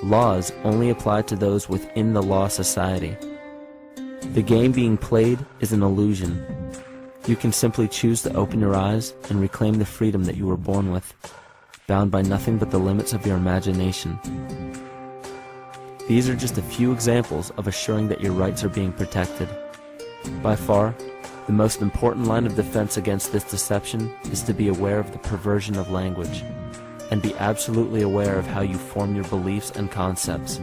Laws only apply to those within the law society. The game being played is an illusion. You can simply choose to open your eyes and reclaim the freedom that you were born with, bound by nothing but the limits of your imagination. These are just a few examples of assuring that your rights are being protected. By far, the most important line of defense against this deception is to be aware of the perversion of language, and be absolutely aware of how you form your beliefs and concepts.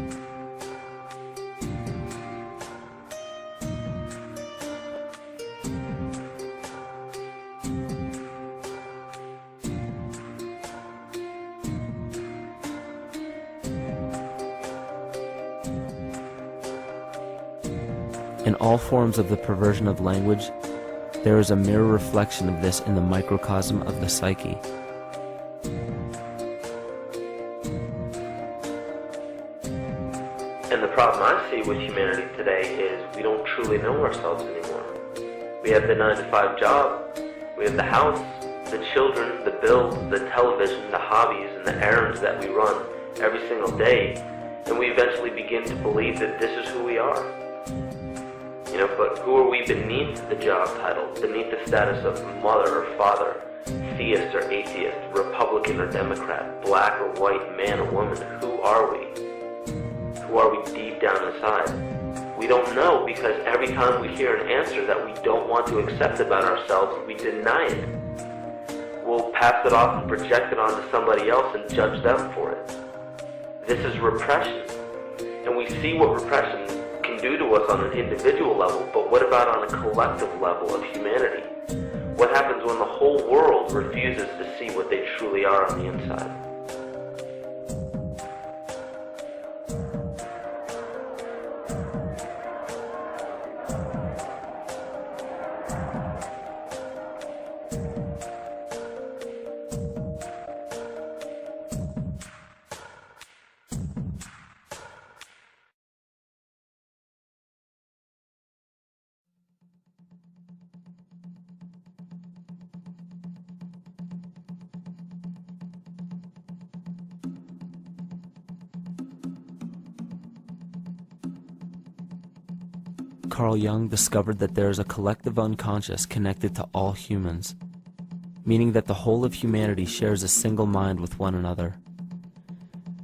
In all forms of the perversion of language, there is a mirror reflection of this in the microcosm of the psyche. And the problem I see with humanity today is we don't truly know ourselves anymore. We have the 9-to-5 job, we have the house, the children, the bills, the television, the hobbies, and the errands that we run every single day, and we eventually begin to believe that this is who we are. But who are we beneath the job title, beneath the status of mother or father, theist or atheist, Republican or Democrat, black or white, man or woman? Who are we? Who are we deep down inside? We don't know, because every time we hear an answer that we don't want to accept about ourselves, we deny it. We'll pass it off and project it onto somebody else and judge them for it. This is repression. And we see what repression can do to us on an individual level, but what about on a collective level of humanity? What happens when the whole world refuses to see what they truly are on the inside? Carl Jung discovered that there is a collective unconscious connected to all humans, meaning that the whole of humanity shares a single mind with one another.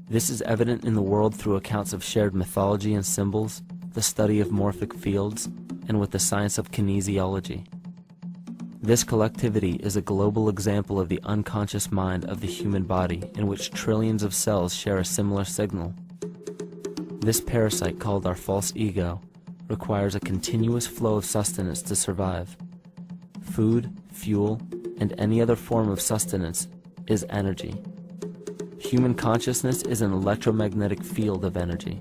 This is evident in the world through accounts of shared mythology and symbols, the study of morphic fields, and with the science of kinesiology. This collectivity is a global example of the unconscious mind of the human body, in which trillions of cells share a similar signal. This parasite, called our false ego, requires a continuous flow of sustenance to survive. Food, fuel, and any other form of sustenance is energy. Human consciousness is an electromagnetic field of energy.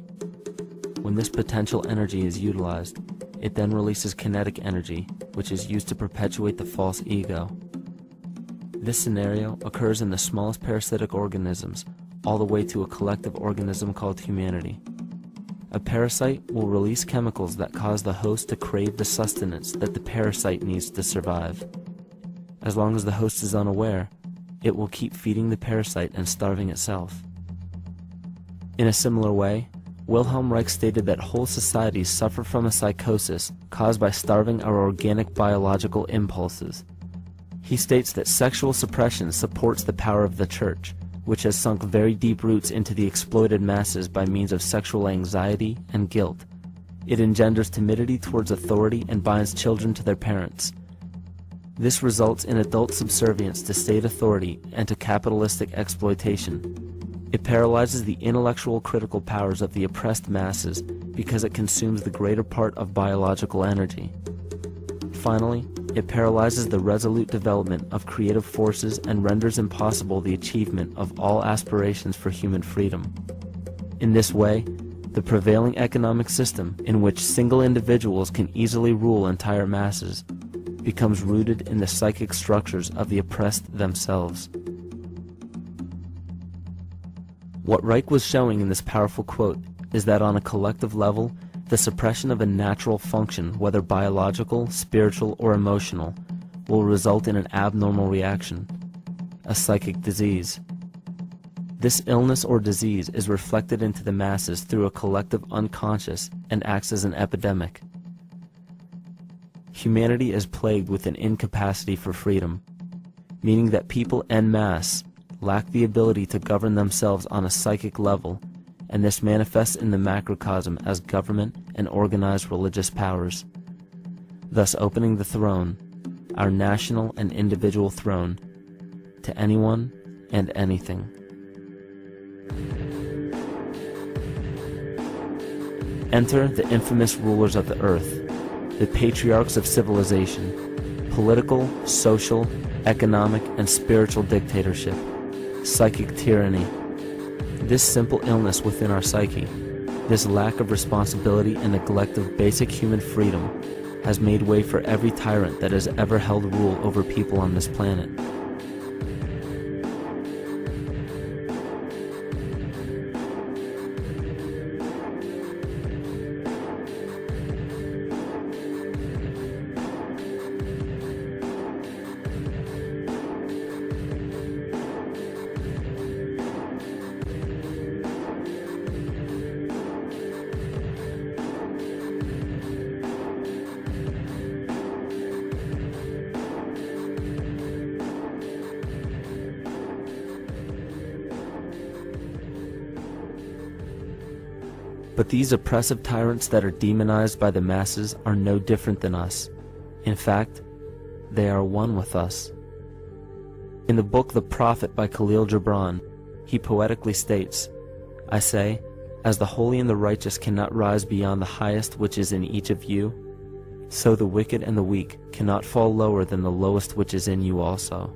When this potential energy is utilized, it then releases kinetic energy, which is used to perpetuate the false ego. This scenario occurs in the smallest parasitic organisms, all the way to a collective organism called humanity. A parasite will release chemicals that cause the host to crave the sustenance that the parasite needs to survive. As long as the host is unaware, it will keep feeding the parasite and starving itself. In a similar way, Wilhelm Reich stated that whole societies suffer from a psychosis caused by starving our organic biological impulses. He states that sexual suppression supports the power of the church, which has sunk very deep roots into the exploited masses by means of sexual anxiety and guilt. It engenders timidity towards authority and binds children to their parents. This results in adult subservience to state authority and to capitalistic exploitation. It paralyzes the intellectual critical powers of the oppressed masses because it consumes the greater part of biological energy. Finally, it paralyzes the resolute development of creative forces and renders impossible the achievement of all aspirations for human freedom. In this way, the prevailing economic system, in which single individuals can easily rule entire masses, becomes rooted in the psychic structures of the oppressed themselves. What Reich was showing in this powerful quote is that on a collective level, the suppression of a natural function, whether biological, spiritual, or emotional, will result in an abnormal reaction, a psychic disease. This illness or disease is reflected into the masses through a collective unconscious and acts as an epidemic. Humanity is plagued with an incapacity for freedom, meaning that people en masse lack the ability to govern themselves on a psychic level, and this manifests in the macrocosm as government and organized religious powers, thus opening the throne, our national and individual throne, to anyone and anything. Enter the infamous rulers of the earth, the patriarchs of civilization, political, social, economic, and spiritual dictatorship, psychic tyranny. This simple illness within our psyche, this lack of responsibility and neglect of basic human freedom, has made way for every tyrant that has ever held rule over people on this planet. But these oppressive tyrants that are demonized by the masses are no different than us. In fact, they are one with us. In the book The Prophet by Khalil Gibran, he poetically states, "I say, as the holy and the righteous cannot rise beyond the highest which is in each of you, so the wicked and the weak cannot fall lower than the lowest which is in you also."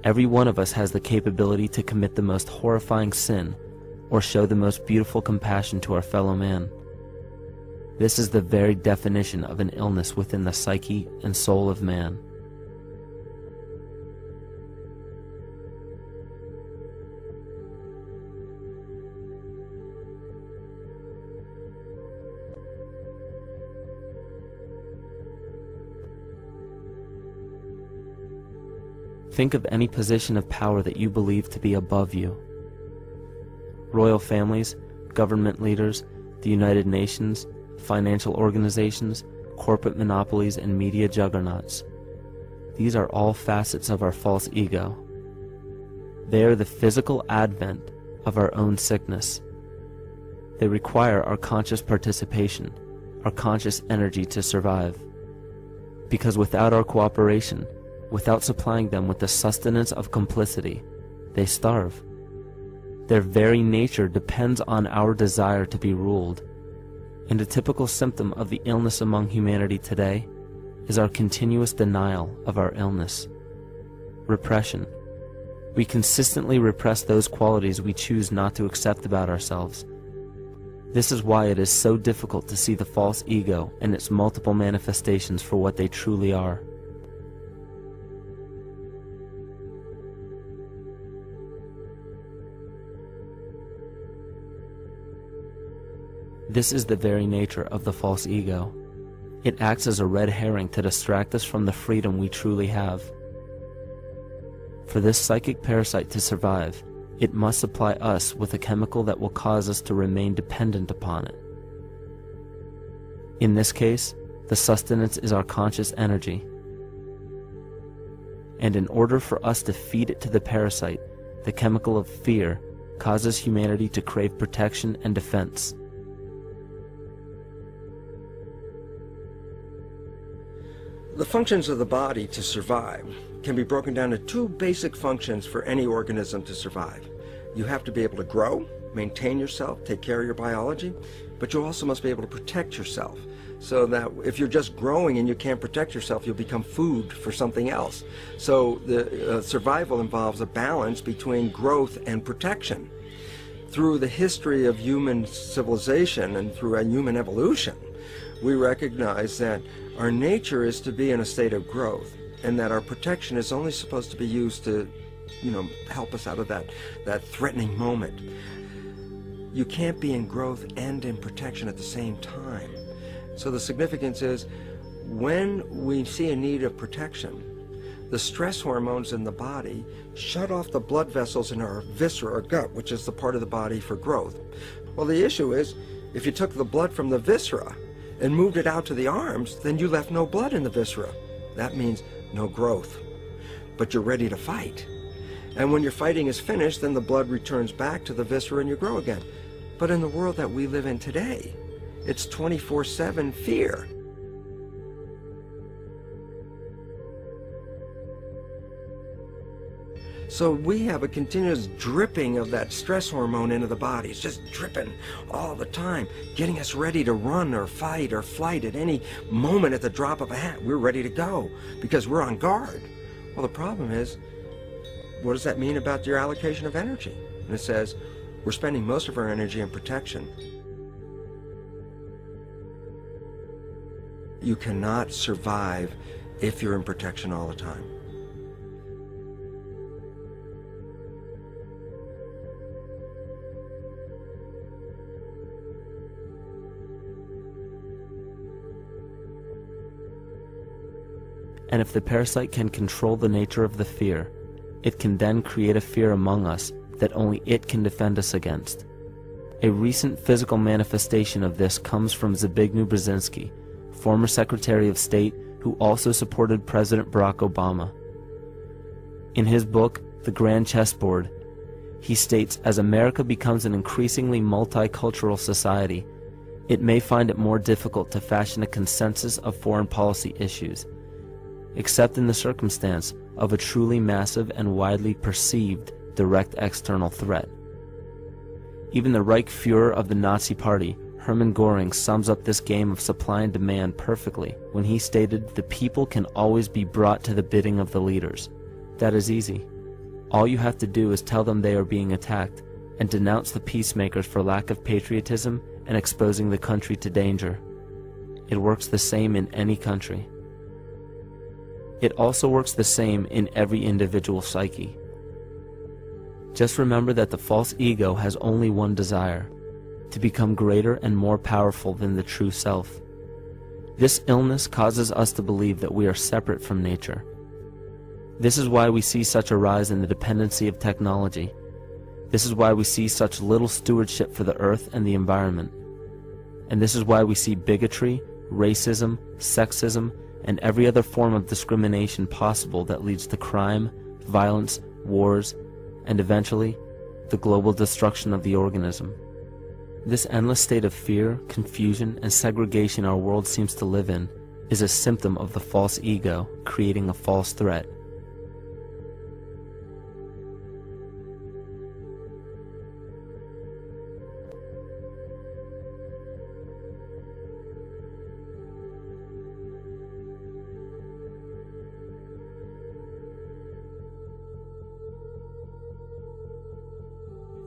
Every one of us has the capability to commit the most horrifying sin or show the most beautiful compassion to our fellow man. This is the very definition of an illness within the psyche and soul of man. Think of any position of power that you believe to be above you. Royal families, government leaders, the United Nations, financial organizations, corporate monopolies, and media juggernauts. These are all facets of our false ego. They are the physical advent of our own sickness. They require our conscious participation, our conscious energy to survive. Because without our cooperation, without supplying them with the sustenance of complicity, they starve. Their very nature depends on our desire to be ruled, and a typical symptom of the illness among humanity today is our continuous denial of our illness. Repression. We consistently repress those qualities we choose not to accept about ourselves. This is why it is so difficult to see the false ego and its multiple manifestations for what they truly are. This is the very nature of the false ego. It acts as a red herring to distract us from the freedom we truly have. For this psychic parasite to survive, it must supply us with a chemical that will cause us to remain dependent upon it. In this case, the sustenance is our conscious energy. And in order for us to feed it to the parasite, the chemical of fear causes humanity to crave protection and defense. The functions of the body to survive can be broken down to two basic functions for any organism to survive. You have to be able to grow, maintain yourself, take care of your biology, but you also must be able to protect yourself, so that if you're just growing and you can't protect yourself, you'll become food for something else. So the survival involves a balance between growth and protection. Through the history of human civilization and through human evolution, we recognize that our nature is to be in a state of growth, and that our protection is only supposed to be used to, help us out of that threatening moment. You can't be in growth and in protection at the same time. So the significance is, when we see a need of protection, the stress hormones in the body shut off the blood vessels in our viscera or gut, which is the part of the body for growth. Well, the issue is, if you took the blood from the viscera and moved it out to the arms, then you left no blood in the viscera. That means no growth. But you're ready to fight. And when your fighting is finished, then the blood returns back to the viscera and you grow again. But in the world that we live in today, it's 24/7 fear. So we have a continuous dripping of that stress hormone into the body. It's just dripping all the time, getting us ready to run or fight or flight at any moment at the drop of a hat. We're ready to go because we're on guard. Well, the problem is, what does that mean about your allocation of energy? And it says, we're spending most of our energy in protection. You cannot survive if you're in protection all the time. And if the parasite can control the nature of the fear, it can then create a fear among us that only it can defend us against. A recent physical manifestation of this comes from Zbigniew Brzezinski, former Secretary of State who also supported President Barack Obama. In his book, The Grand Chessboard, he states, as America becomes an increasingly multicultural society, it may find it more difficult to fashion a consensus of foreign policy issues, except in the circumstance of a truly massive and widely perceived direct external threat. Even the Reichsfuhrer of the Nazi Party, Hermann Göring, sums up this game of supply and demand perfectly when he stated, "The people can always be brought to the bidding of the leaders." That is easy. All you have to do is tell them they are being attacked and denounce the peacemakers for lack of patriotism and exposing the country to danger. It works the same in any country. It also works the same in every individual psyche. Just remember that the false ego has only one desire: to become greater and more powerful than the true self. This illness causes us to believe that we are separate from nature. This is why we see such a rise in the dependency of technology. This is why we see such little stewardship for the earth and the environment. And this is why we see bigotry, racism, sexism, and every other form of discrimination possible that leads to crime, violence, wars, and eventually, the global destruction of the organism. This endless state of fear, confusion, and segregation our world seems to live in is a symptom of the false ego creating a false threat.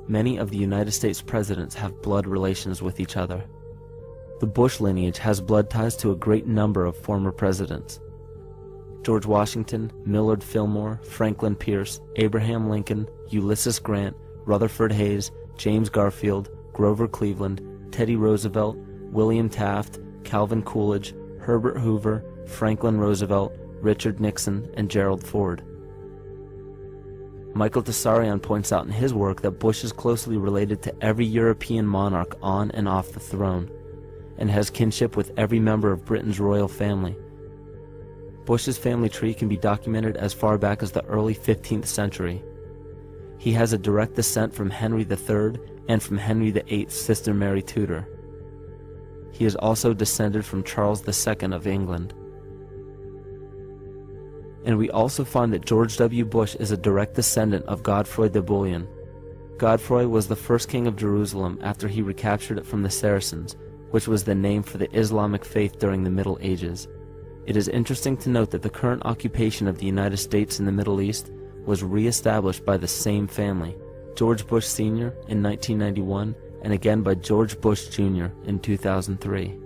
Many of the United States presidents have blood relations with each other. The Bush lineage has blood ties to a great number of former presidents. George Washington, Millard Fillmore, Franklin Pierce, Abraham Lincoln, Ulysses Grant, Rutherford Hayes, James Garfield, Grover Cleveland, Teddy Roosevelt, William Taft, Calvin Coolidge, Herbert Hoover, Franklin Roosevelt, Richard Nixon, and Gerald Ford. Michael Tsarion points out in his work that Bush is closely related to every European monarch on and off the throne, and has kinship with every member of Britain's royal family. Bush's family tree can be documented as far back as the early 15th century. He has a direct descent from Henry III and from Henry VIII's sister Mary Tudor. He is also descended from Charles II of England. And we also find that George W. Bush is a direct descendant of Godfrey de Bouillon. Godfrey was the first king of Jerusalem after he recaptured it from the Saracens, which was the name for the Islamic faith during the Middle Ages. It is interesting to note that the current occupation of the United States in the Middle East was re-established by the same family, George Bush Sr. in 1991, and again by George Bush Jr. in 2003.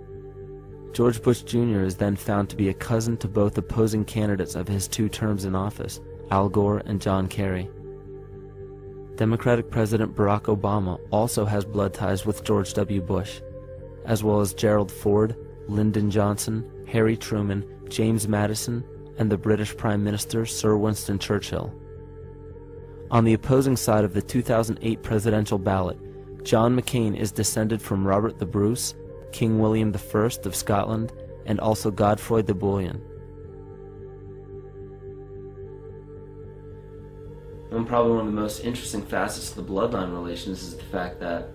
George Bush Jr. is then found to be a cousin to both opposing candidates of his 2 terms in office, Al Gore and John Kerry. Democratic President Barack Obama also has blood ties with George W. Bush, as well as Gerald Ford, Lyndon Johnson, Harry Truman, James Madison, and the British Prime Minister Sir Winston Churchill. On the opposing side of the 2008 presidential ballot, John McCain is descended from Robert the Bruce, King William I of Scotland, and also Godefroy the Bouillon. And probably one of the most interesting facets of the bloodline relations is the fact that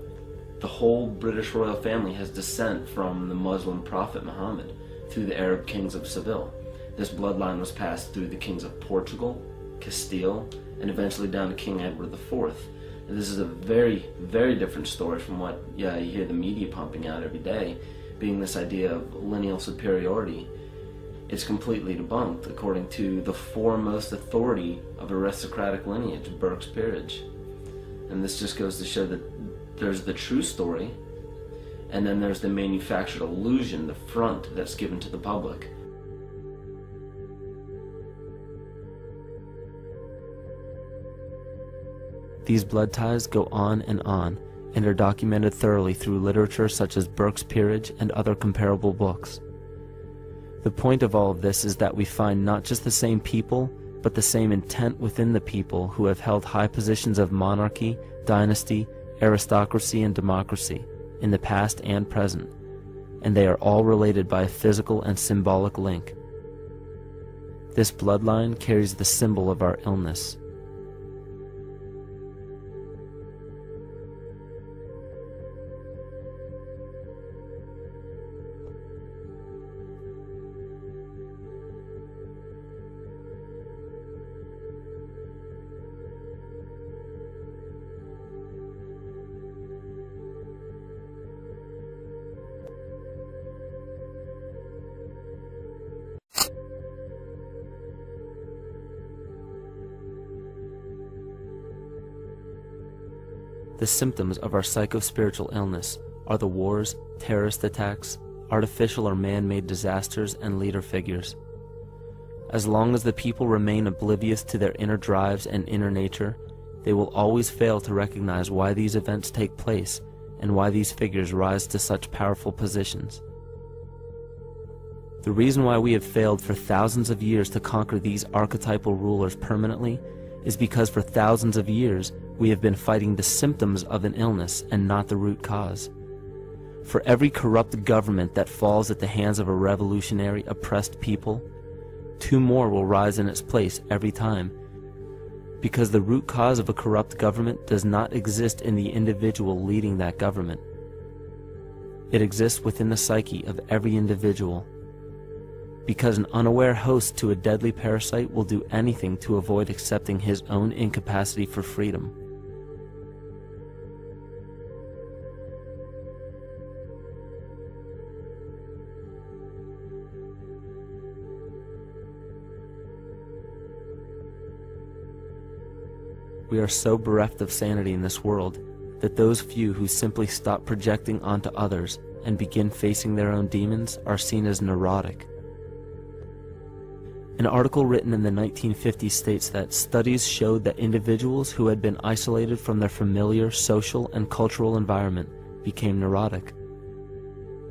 the whole British royal family has descent from the Muslim prophet Muhammad through the Arab kings of Seville. This bloodline was passed through the kings of Portugal, Castile, and eventually down to King Edward IV. And this is a very, very different story from what you hear the media pumping out every day, being this idea of lineal superiority. It's completely debunked according to the foremost authority of aristocratic lineage, Burke's Peerage. And this just goes to show that there's the true story, and then there's the manufactured illusion, the front that's given to the public. These blood ties go on and are documented thoroughly through literature such as Burke's Peerage and other comparable books. The point of all of this is that we find not just the same people, but the same intent within the people who have held high positions of monarchy, dynasty, aristocracy, and democracy in the past and present, and they are all related by a physical and symbolic link. This bloodline carries the symbol of our illness. The symptoms of our psycho-spiritual illness are the wars, terrorist attacks, artificial or man-made disasters, and leader figures. As long as the people remain oblivious to their inner drives and inner nature, they will always fail to recognize why these events take place and why these figures rise to such powerful positions. The reason why we have failed for thousands of years to conquer these archetypal rulers permanently is because for thousands of years we have been fighting the symptoms of an illness and not the root cause. For every corrupt government that falls at the hands of a revolutionary, oppressed people, 2 more will rise in its place every time, because the root cause of a corrupt government does not exist in the individual leading that government. It exists within the psyche of every individual, because an unaware host to a deadly parasite will do anything to avoid accepting his own incapacity for freedom. We are so bereft of sanity in this world that those few who simply stop projecting onto others and begin facing their own demons are seen as neurotic. An article written in the 1950s states that studies showed that individuals who had been isolated from their familiar social and cultural environment became neurotic.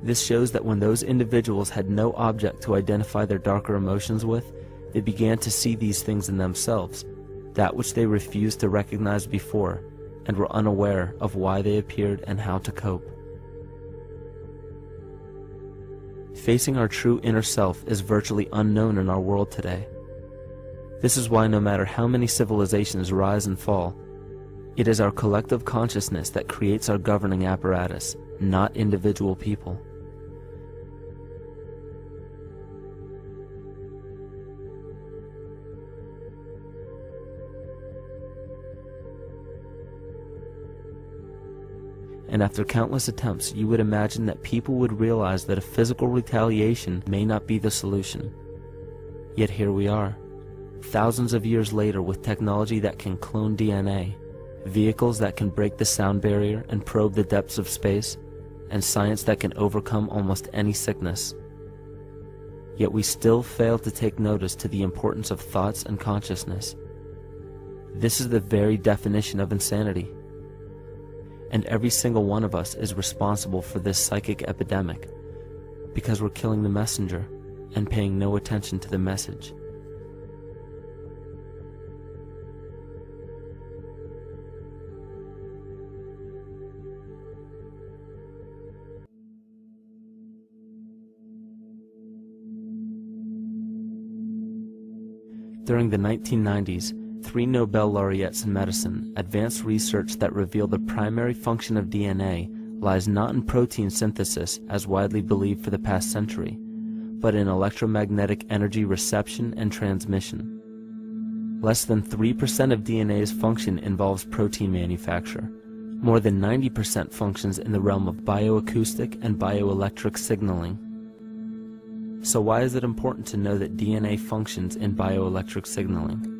This shows that when those individuals had no object to identify their darker emotions with, they began to see these things in themselves, that which they refused to recognize before, and were unaware of why they appeared and how to cope. Facing our true inner self is virtually unknown in our world today. This is why no matter how many civilizations rise and fall, it is our collective consciousness that creates our governing apparatus, not individual people. And after countless attempts, you would imagine that people would realize that a physical retaliation may not be the solution. Yet here we are, thousands of years later, with technology that can clone DNA, vehicles that can break the sound barrier and probe the depths of space, and science that can overcome almost any sickness. Yet we still fail to take notice to the importance of thoughts and consciousness. This is the very definition of insanity. And every single one of us is responsible for this psychic epidemic, because we're killing the messenger and paying no attention to the message. During the 1990s, 3 Nobel laureates in medicine advanced research that revealed the primary function of DNA lies not in protein synthesis as widely believed for the past century, but in electromagnetic energy reception and transmission. Less than 3% of DNA's function involves protein manufacture. More than 90% functions in the realm of bioacoustic and bioelectric signaling. So why is it important to know that DNA functions in bioelectric signaling?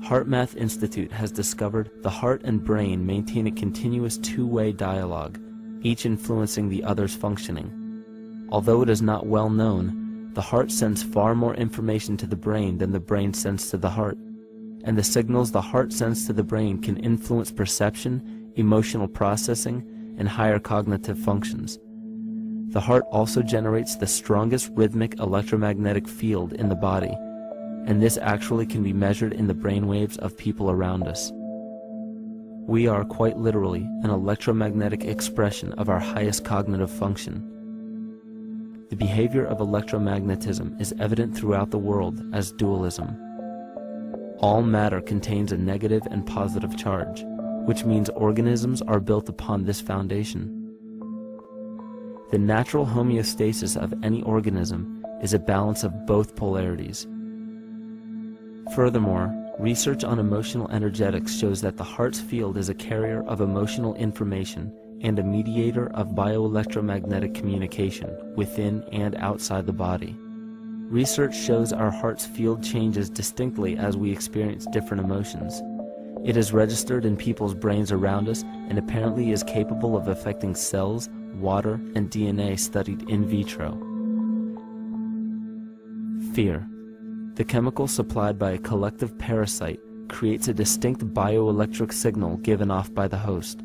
HeartMath Institute has discovered the heart and brain maintain a continuous two-way dialogue, each influencing the other's functioning. Although it is not well known, the heart sends far more information to the brain than the brain sends to the heart, and the signals the heart sends to the brain can influence perception, emotional processing, and higher cognitive functions. The heart also generates the strongest rhythmic electromagnetic field in the body, and this actually can be measured in the brainwaves of people around us. We are quite literally an electromagnetic expression of our highest cognitive function. The behavior of electromagnetism is evident throughout the world as dualism. All matter contains a negative and positive charge, which means organisms are built upon this foundation. The natural homeostasis of any organism is a balance of both polarities. Furthermore, research on emotional energetics shows that the heart's field is a carrier of emotional information and a mediator of bioelectromagnetic communication within and outside the body. Research shows our heart's field changes distinctly as we experience different emotions. It is registered in people's brains around us and apparently is capable of affecting cells, water, and DNA studied in vitro. Fear. The chemical supplied by a collective parasite creates a distinct bioelectric signal given off by the host.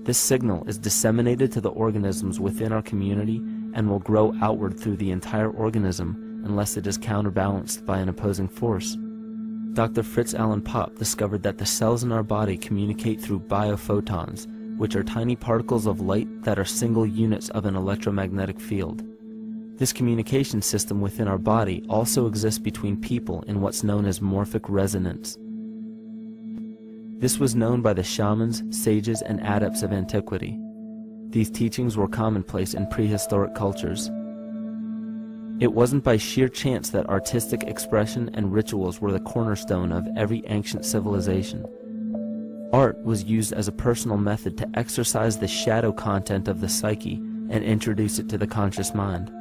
This signal is disseminated to the organisms within our community and will grow outward through the entire organism unless it is counterbalanced by an opposing force. Dr. Fritz Alan Popp discovered that the cells in our body communicate through biophotons, which are tiny particles of light that are single units of an electromagnetic field. This communication system within our body also exists between people in what's known as morphic resonance. This was known by the shamans, sages, and adepts of antiquity. These teachings were commonplace in prehistoric cultures. It wasn't by sheer chance that artistic expression and rituals were the cornerstone of every ancient civilization. Art was used as a personal method to exercise the shadow content of the psyche and introduce it to the conscious mind.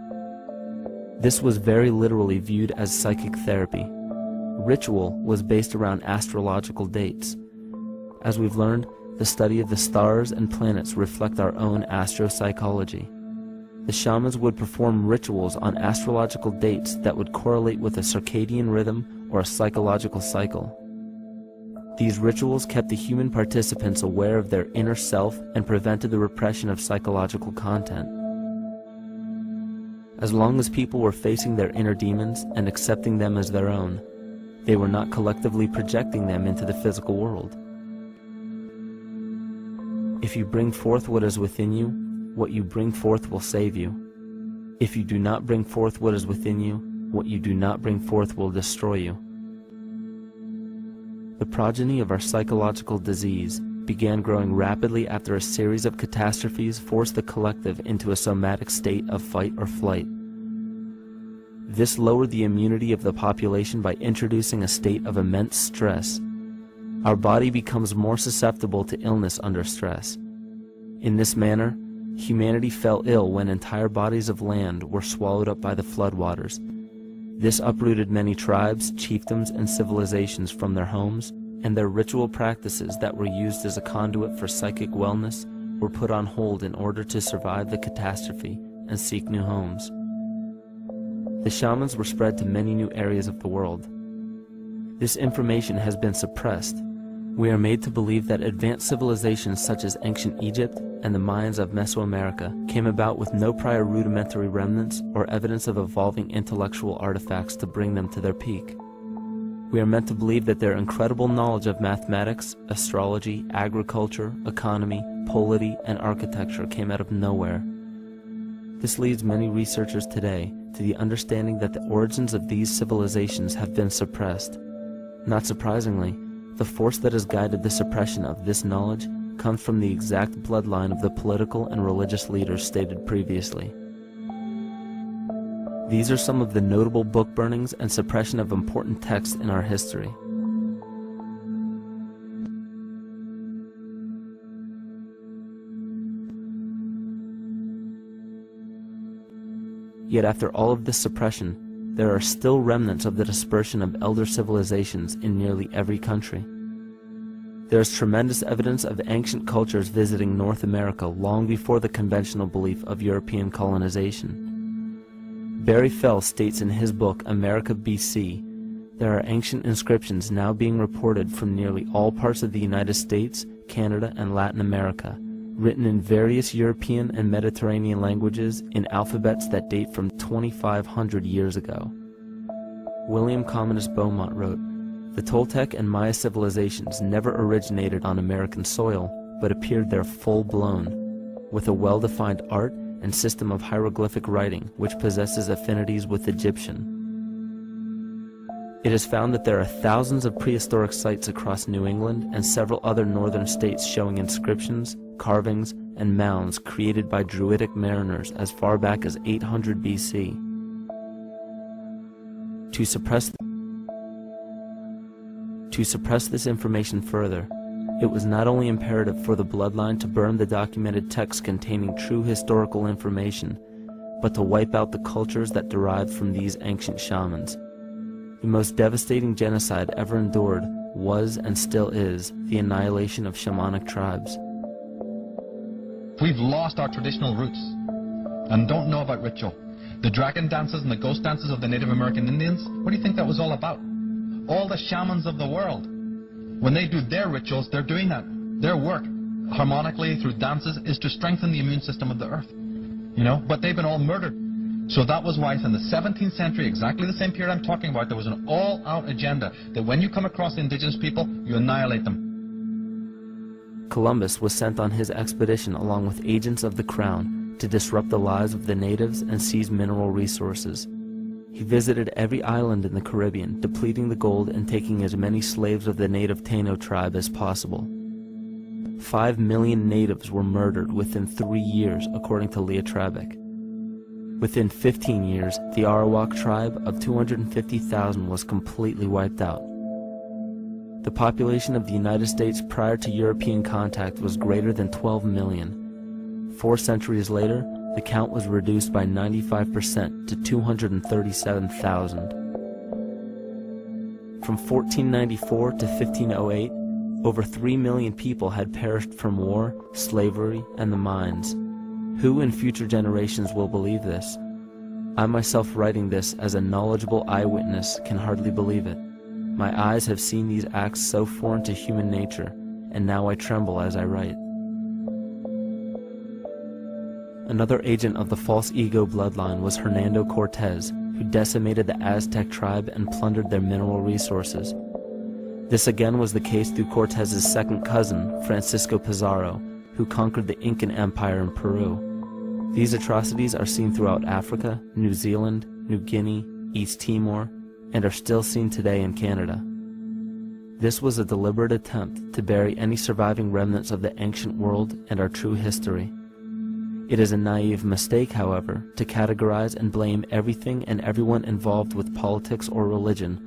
This was very literally viewed as psychic therapy. Ritual was based around astrological dates. As we've learned, the study of the stars and planets reflect our own astropsychology. The shamans would perform rituals on astrological dates that would correlate with a circadian rhythm or a psychological cycle. These rituals kept the human participants aware of their inner self and prevented the repression of psychological content. As long as people were facing their inner demons and accepting them as their own, they were not collectively projecting them into the physical world. If you bring forth what is within you, what you bring forth will save you. If you do not bring forth what is within you, what you do not bring forth will destroy you. The progeny of our psychological disease began growing rapidly after a series of catastrophes forced the collective into a somatic state of fight or flight. This lowered the immunity of the population by introducing a state of immense stress. Our body becomes more susceptible to illness under stress. In this manner, humanity fell ill when entire bodies of land were swallowed up by the floodwaters. This uprooted many tribes, chiefdoms, and civilizations from their homes, and their ritual practices that were used as a conduit for psychic wellness were put on hold in order to survive the catastrophe and seek new homes. The shamans were spread to many new areas of the world. This information has been suppressed. We are made to believe that advanced civilizations such as ancient Egypt and the Mayans of Mesoamerica came about with no prior rudimentary remnants or evidence of evolving intellectual artifacts to bring them to their peak. We are meant to believe that their incredible knowledge of mathematics, astrology, agriculture, economy, polity, and architecture came out of nowhere. The This leads many researchers today to the understanding that the origins of these civilizations have been suppressed. Not surprisingly, the force that has guided the suppression of this knowledge comes from the exact bloodline of the political and religious leaders stated previously. These are some of the notable book burnings and suppression of important texts in our history. Yet after all of this suppression, there are still remnants of the dispersion of elder civilizations in nearly every country. There is tremendous evidence of ancient cultures visiting North America long before the conventional belief of European colonization. Barry Fell states in his book America BC, there are ancient inscriptions now being reported from nearly all parts of the United States, Canada, and Latin America, written in various European and Mediterranean languages in alphabets that date from 2,500 years ago. William Commonus Beaumont wrote, "The Toltec and Maya civilizations never originated on American soil, but appeared there full-blown, with a well-defined art and system of hieroglyphic writing which possesses affinities with Egyptian. It is found that there are thousands of prehistoric sites across New England and several other northern states showing inscriptions, carvings, and mounds created by Druidic mariners as far back as 800 BC. To suppress this information further, it was not only imperative for the bloodline to burn the documented texts containing true historical information, but to wipe out the cultures that derived from these ancient shamans. The most devastating genocide ever endured was and still is the annihilation of shamanic tribes. We've lost our traditional roots and don't know about ritual. The dragon dances and the ghost dances of the Native American Indians, what do you think that was all about? All the shamans of the world, when they do their rituals, they're doing that. Their work, harmonically through dances, is to strengthen the immune system of the earth. You know, but they've been all murdered. So that was why in the 17th century, exactly the same period I'm talking about, there was an all-out agenda that when you come across indigenous people, you annihilate them. Columbus was sent on his expedition along with agents of the crown to disrupt the lives of the natives and seize mineral resources. He visited every island in the Caribbean, depleting the gold and taking as many slaves of the native Taino tribe as possible. 5 million natives were murdered within 3 years, according to Leah Trabic. Within 15 years, the Arawak tribe of 250,000 was completely wiped out. The population of the United States prior to European contact was greater than 12 million. 4 centuries later, the count was reduced by 95% to 237,000. From 1494 to 1508, over 3 million people had perished from war, slavery, and the mines. Who in future generations will believe this? I myself, writing this as a knowledgeable eyewitness, can hardly believe it. My eyes have seen these acts so foreign to human nature, and now I tremble as I write. Another agent of the false ego bloodline was Hernando Cortez, who decimated the Aztec tribe and plundered their mineral resources. This again was the case through Cortez's second cousin, Francisco Pizarro, who conquered the Incan Empire in Peru. These atrocities are seen throughout Africa, New Zealand, New Guinea, East Timor, and are still seen today in Canada. This was a deliberate attempt to bury any surviving remnants of the ancient world and our true history. It is a naive mistake, however, to categorize and blame everything and everyone involved with politics or religion